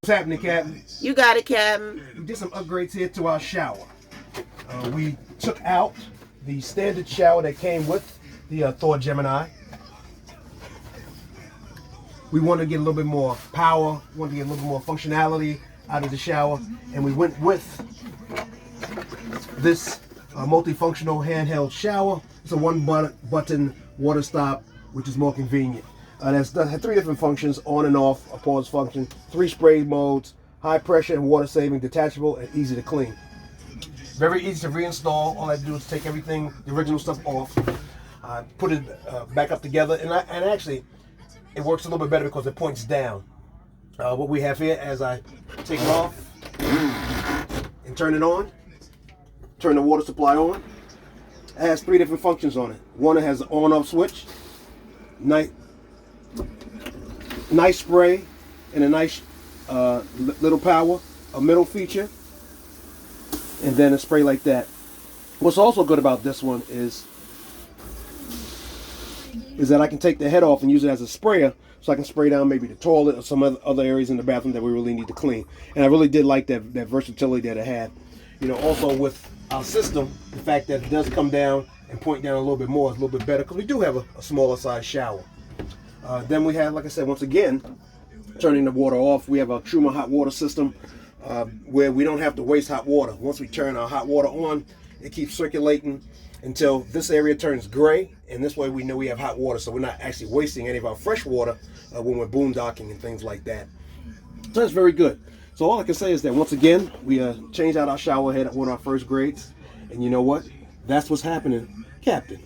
What's happening, Captain? You got it, Captain. We did some upgrades here to our shower. We took out the standard shower that came with the Thor Gemini. We wanted to get a little bit more power, wanted to get a little bit more functionality out of the shower, and we went with this multifunctional handheld shower. It's a one-button water stop, which is more convenient. That had 3 different functions: on and off, a pause function, 3 spray modes, high pressure and water saving, detachable, and easy to clean. Very easy to reinstall. All I have to do is take everything, the original stuff off, put it back up together, and actually it works a little bit better because it points down. What we have here, as I take it off and turn it on, turn the water supply on, it has 3 different functions on it. One, it has an on-off switch, nice spray, and a nice little power, a middle feature, and then a spray like that. What's also good about this one is that I can take the head off and use it as a sprayer, so I can spray down maybe the toilet or some other areas in the bathroom that we really need to clean. And I really did like that versatility that it had. You know, also with our system, the fact that it does come down and point down a little bit more is a little bit better, because we do have a smaller size shower. Then we have, like I said, once again, turning the water off. We have a Truma hot water system where we don't have to waste hot water. Once we turn our hot water on, it keeps circulating until this area turns gray, and this way we know we have hot water, so we're not actually wasting any of our fresh water when we're boondocking and things like that. So that's very good. So all I can say is that once again, we changed out our shower head at one of our first grades, and you know what? That's what's happening, Captain.